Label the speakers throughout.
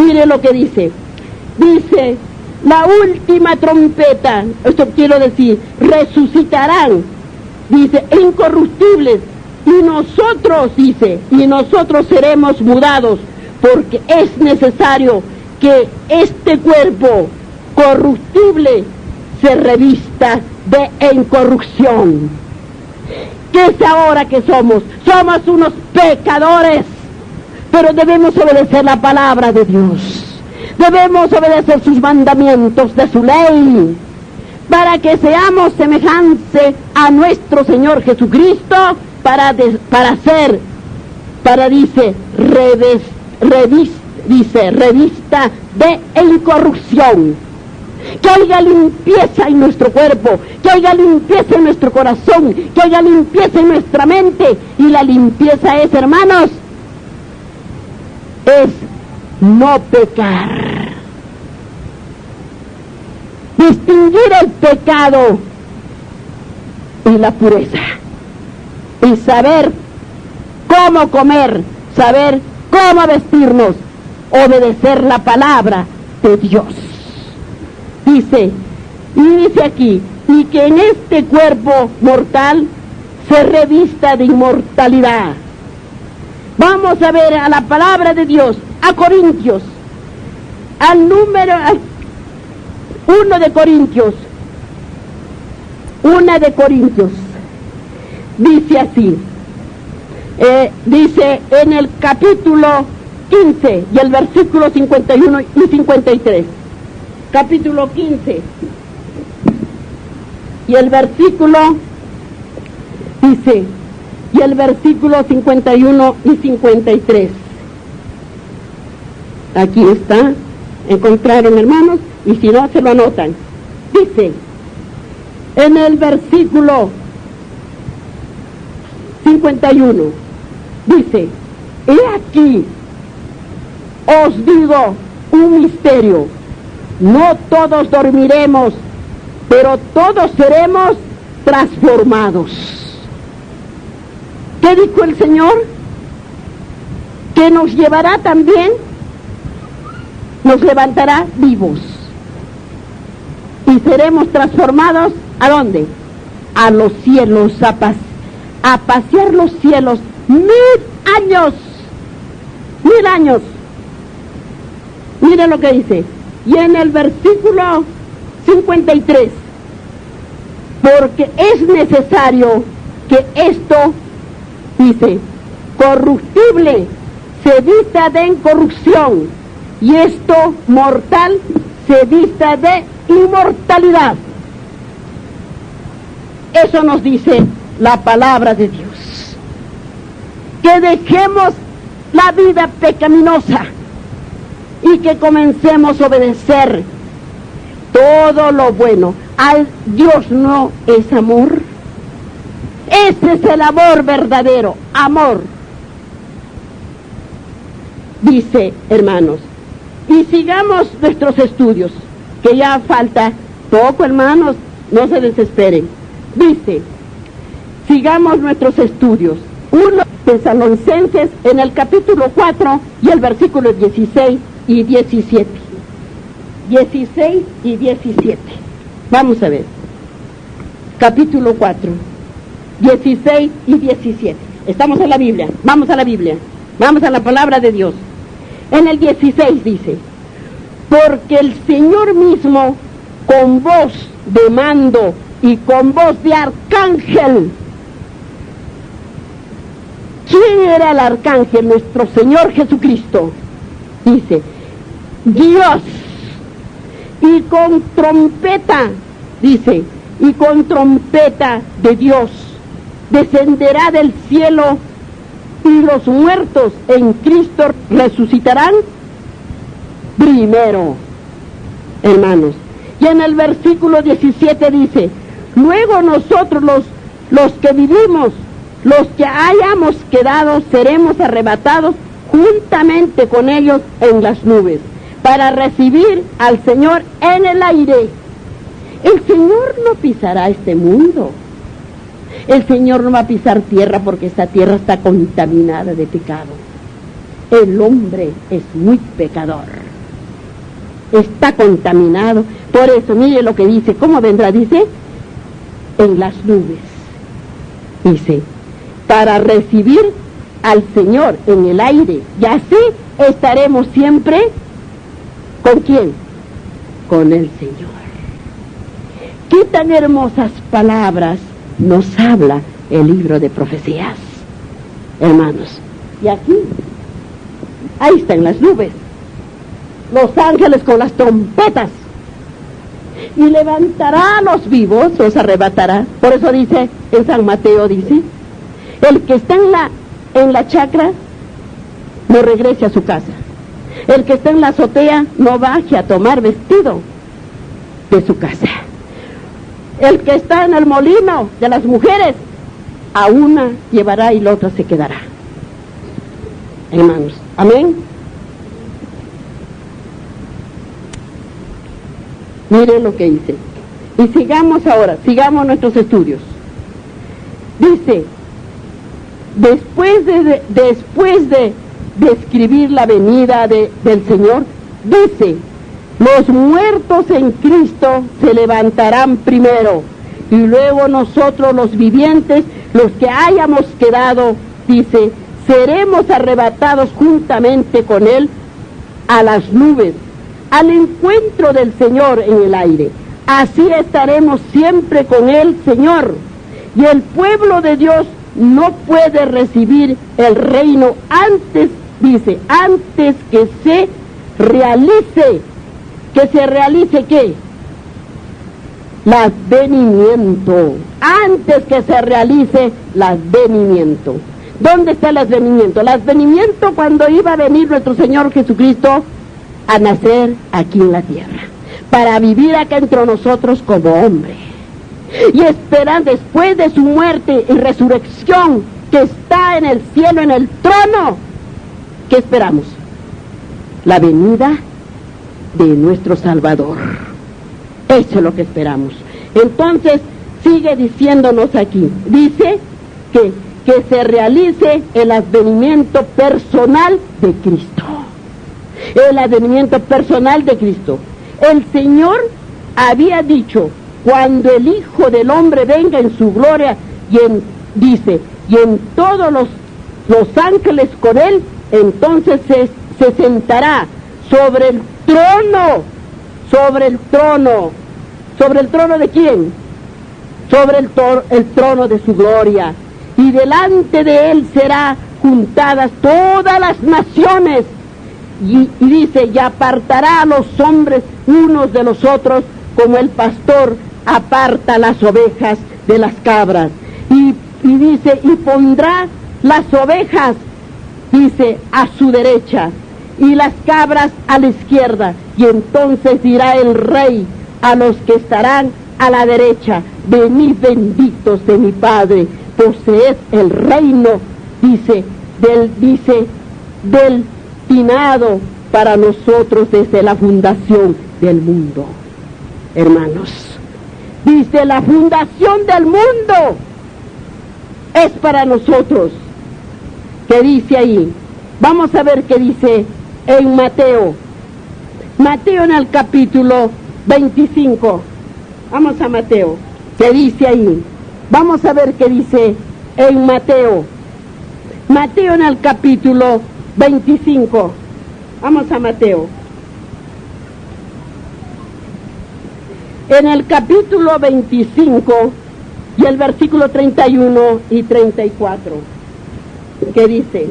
Speaker 1: Mire lo que dice. Dice, la última trompeta, esto quiero decir, resucitarán, dice, incorruptibles, y nosotros, dice, y nosotros seremos mudados, porque es necesario que este cuerpo corruptible se revista de incorrupción. ¿Qué es ahora que somos? Somos unos pecadores, pero debemos obedecer la palabra de Dios. Debemos obedecer sus mandamientos de su ley, para que seamos semejantes a nuestro Señor Jesucristo, revista de incorrupción. Que haya limpieza en nuestro cuerpo, que haya limpieza en nuestro corazón, que haya limpieza en nuestra mente. Y la limpieza es, hermanos, es no pecar. Distinguir el pecado y la pureza. Y saber cómo comer, saber cómo vestirnos, obedecer la palabra de Dios. Dice aquí, y que en este cuerpo mortal se revista de inmortalidad. Vamos a ver a la palabra de Dios, a Corintios, al número 1 de Corintios, dice así, dice en el capítulo 15 y el versículo 51 y 53, capítulo 15 y el versículo, dice, y el versículo 51 y 53. Aquí está, encontraron, hermanos, y si no se lo anotan. Dice, en el versículo 51, dice, he aquí, os digo un misterio, no todos dormiremos, pero todos seremos transformados. ¿Qué dijo el Señor? Que nos llevará también, nos levantará vivos. Y seremos transformados, ¿a dónde? A los cielos, a pasear los cielos 1000 años. 1000 años. Mire lo que dice. Y en el versículo 53, porque es necesario que esto, dice, corruptible se vista de incorrupción, y esto mortal se vista de inmortalidad. Eso nos dice la palabra de Dios. Que dejemos la vida pecaminosa y que comencemos a obedecer todo lo bueno. Al Dios no es amor. Ese es el amor verdadero, amor. Dice, hermanos, y sigamos nuestros estudios, que ya falta poco, hermanos, no se desesperen. Dice, sigamos nuestros estudios. 1 Tesalonicenses en el capítulo 4 y el versículo 16 y 17. 16 y 17. Vamos a ver. Capítulo 4, 16 y 17. Estamos en la Biblia. Vamos a la Biblia. Vamos a la palabra de Dios. En el 16 dice, porque el Señor mismo, con voz de mando y con voz de arcángel. ¿Quién era el arcángel? Nuestro Señor Jesucristo. Dice, Dios. Y con trompeta, dice, y con trompeta de Dios descenderá del cielo, y los muertos en Cristo resucitarán primero, hermanos. Y en el versículo 17 dice, luego nosotros los que vivimos, los que hayamos quedado, seremos arrebatados juntamente con ellos en las nubes, para recibir al Señor en el aire. El Señor no pisará este mundo. El Señor no va a pisar tierra, porque esta tierra está contaminada de pecado. El hombre es muy pecador. está contaminado. Por eso, mire lo que dice, ¿cómo vendrá? Dice, en las nubes, dice, para recibir al Señor en el aire, y así estaremos siempre, ¿con quién? Con el Señor. ¿Qué tan hermosas palabras nos habla el libro de profecías, hermanos? Y aquí, ahí están las nubes, los ángeles con las trompetas, y levantará a los vivos, los arrebatará. Por eso dice, en San Mateo dice, el que está en la chacra, no regrese a su casa. El que está en la azotea, no baje a tomar vestido de su casa. El que está en el molino de las mujeres, a una llevará y la otra se quedará. Hermanos, amén. Miren lo que dice. Y sigamos ahora, sigamos nuestros estudios. Dice, después de describir la venida del Señor, dice, los muertos en Cristo se levantarán primero, y luego nosotros los vivientes, los que hayamos quedado, dice, seremos arrebatados juntamente con Él a las nubes, al encuentro del Señor en el aire. Así estaremos siempre con el Señor. Y el pueblo de Dios no puede recibir el reino antes, dice, antes que se realice. ¿Que se realice qué? El advenimiento. Antes que se realice el advenimiento. ¿Dónde está el advenimiento? El advenimiento cuando iba a venir nuestro Señor Jesucristo a nacer aquí en la tierra, para vivir acá entre nosotros como hombre. Y esperan después de su muerte y resurrección, que está en el cielo, en el trono, ¿qué esperamos? La venida de nuestro Salvador. Eso es lo que esperamos. Entonces, sigue diciéndonos aquí, dice que se realice el advenimiento personal de Cristo. El advenimiento personal de Cristo. El Señor había dicho, cuando el Hijo del Hombre venga en su gloria, dice, y en todos los ángeles con él, entonces se sentará sobre el trono. ¿Sobre el trono de quién? Sobre el trono de su gloria. Y delante de él será juntadas todas las naciones. Y dice, y apartará a los hombres unos de los otros, como el pastor aparta las ovejas de las cabras. Y dice, y pondrá las ovejas, dice, a su derecha, y las cabras a la izquierda. Y entonces dirá el Rey a los que estarán a la derecha, venid benditos de mi Padre, poseed el reino, dice, del destinado para nosotros desde la fundación del mundo. Hermanos, dice, la fundación del mundo es para nosotros. ¿Qué dice ahí? Vamos a ver qué dice en Mateo en el capítulo 25. Vamos a Mateo, ¿qué dice ahí? Vamos a ver qué dice en Mateo en el capítulo 25. Vamos a Mateo. En el capítulo 25 y el versículo 31 y 34. ¿Qué dice?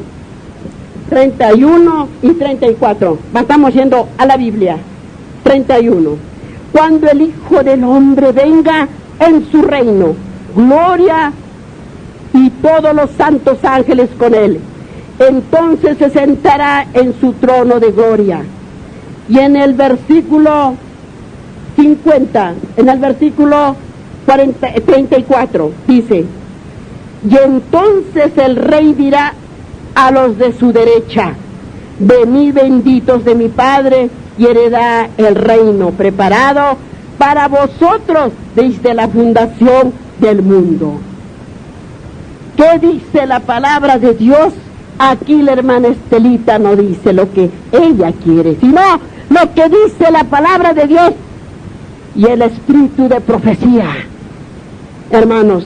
Speaker 1: 31 y 34. Estamos yendo a la Biblia. 31. Cuando el Hijo del Hombre venga en su reino, gloria y todos los santos ángeles con él, entonces se sentará en su trono de gloria. Y en el versículo 50, en el versículo 34, dice, y entonces el Rey dirá a los de su derecha, venid benditos de mi Padre, y heredad el reino preparado para vosotros desde la fundación del mundo. ¿Qué dice la palabra de Dios aquí la hermana Estelita no dice lo que ella quiere, sino lo que dice la palabra de Dios y el espíritu de profecía. Hermanos,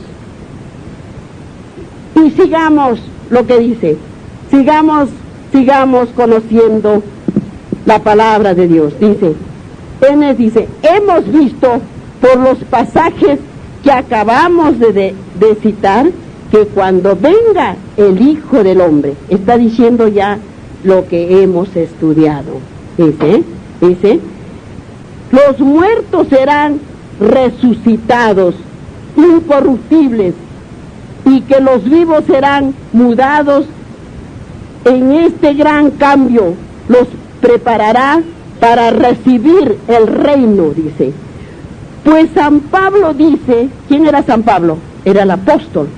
Speaker 1: y sigamos lo que dice, sigamos conociendo la palabra de Dios. Dice, hemos visto por los pasajes que acabamos de citar, que cuando venga el Hijo del Hombre, está diciendo ya lo que hemos estudiado. Dice, los muertos serán resucitados, incorruptibles, y que los vivos serán mudados. En este gran cambio los preparará para recibir el reino, dice. Pues San Pablo dice, ¿quién era San Pablo? Era el apóstol.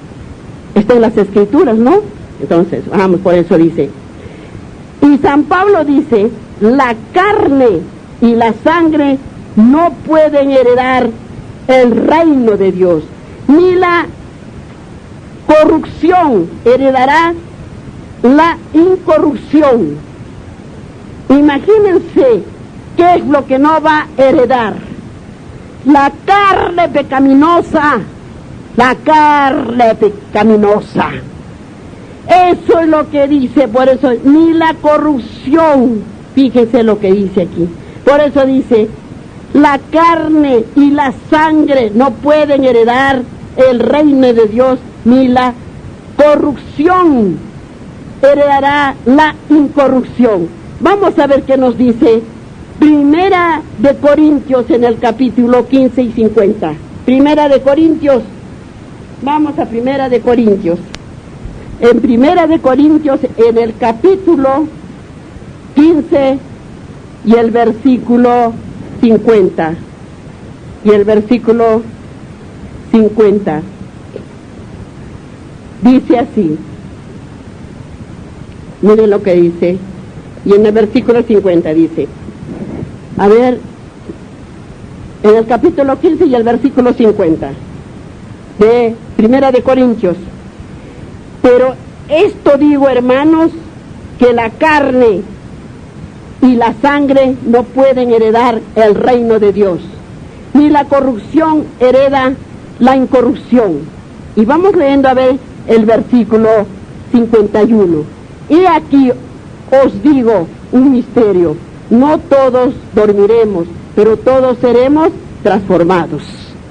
Speaker 1: Está en las Escrituras, ¿no? Entonces, vamos, por eso dice. Y San Pablo dice, la carne y la sangre no pueden heredar el reino de Dios, ni la corrupción heredará la incorrupción. Imagínense qué es lo que no va a heredar. La carne pecaminosa. Eso es lo que dice, por eso, ni la corrupción. Fíjense lo que dice aquí. Por eso dice, la carne y la sangre no pueden heredar el reino de Dios, ni la corrupción heredará la incorrupción. Vamos a ver qué nos dice Primera de Corintios en el capítulo 15 y 50. Primera de Corintios. Vamos a Primera de Corintios. En Primera de Corintios, en el capítulo 15 y el versículo 50. Y el versículo 50. Dice así. Miren lo que dice. Y en el versículo 50 dice, a ver, en el capítulo 15 y el versículo 50 de Primera de Corintios. Pero esto digo, hermanos, que la carne y la sangre no pueden heredar el reino de Dios, ni la corrupción hereda la incorrupción. Y vamos leyendo a ver el versículo 51. Y aquí os digo un misterio, no todos dormiremos, pero todos seremos transformados,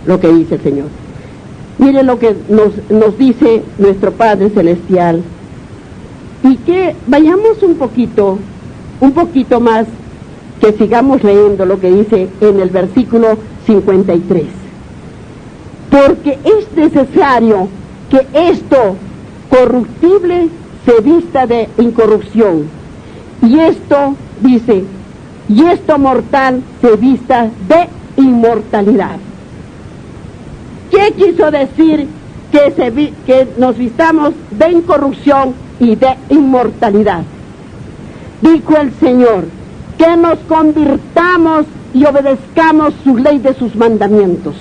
Speaker 1: lo que dice el Señor. Miren lo que nos dice nuestro Padre Celestial, y que vayamos un poquito más, que sigamos leyendo lo que dice en el versículo 53. Porque es necesario que esto corruptible se vista de incorrupción, y esto, dice, y esto mortal se vista de inmortalidad. ¿Qué quiso decir que nos vistamos de incorrupción y de inmortalidad? Dijo el Señor, que nos convirtamos y obedezcamos su ley de sus mandamientos.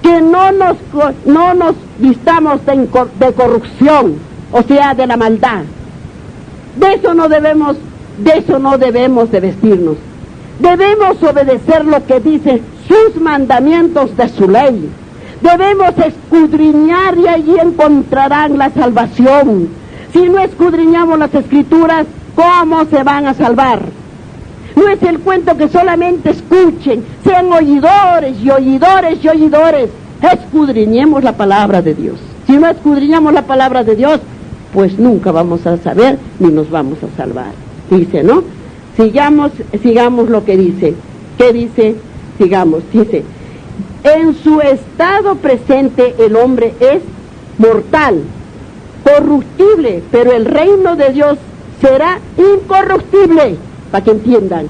Speaker 1: Que no nos vistamos de corrupción, o sea, de la maldad. De eso no debemos de vestirnos. Debemos obedecer lo que dice sus mandamientos de su ley. Debemos escudriñar y allí encontrarán la salvación. Si no escudriñamos las Escrituras, ¿cómo se van a salvar? No es el cuento que solamente escuchen, sean oidores y oidores y oidores. Escudriñemos la palabra de Dios. Si no escudriñamos la palabra de Dios, pues nunca vamos a saber ni nos vamos a salvar. Dice, ¿no? Sigamos lo que dice. ¿Qué dice? Sigamos, dice, en su estado presente el hombre es mortal, corruptible, pero el reino de Dios será incorruptible, para que entiendan.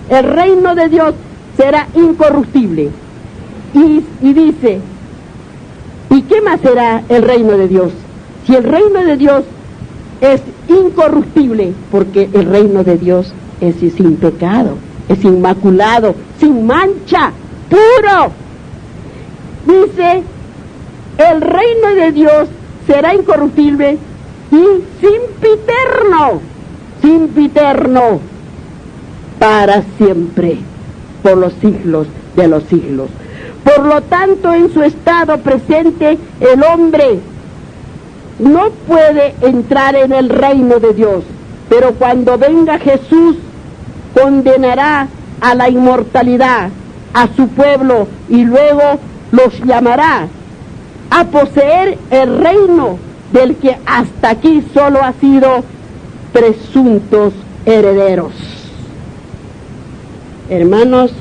Speaker 1: El reino de Dios será incorruptible. Y dice, ¿y qué más será el reino de Dios? Si el reino de Dios es incorruptible, porque el reino de Dios es sin pecado, es inmaculado, sin mancha, puro. Dice, el reino de Dios será incorruptible y sempiterno, para siempre, por los siglos de los siglos. Por lo tanto, en su estado presente, el hombre no puede entrar en el reino de Dios, pero cuando venga Jesús, condenará a la inmortalidad a su pueblo y luego los llamará a poseer el reino del que hasta aquí solo ha sido presuntos herederos. Hermanos,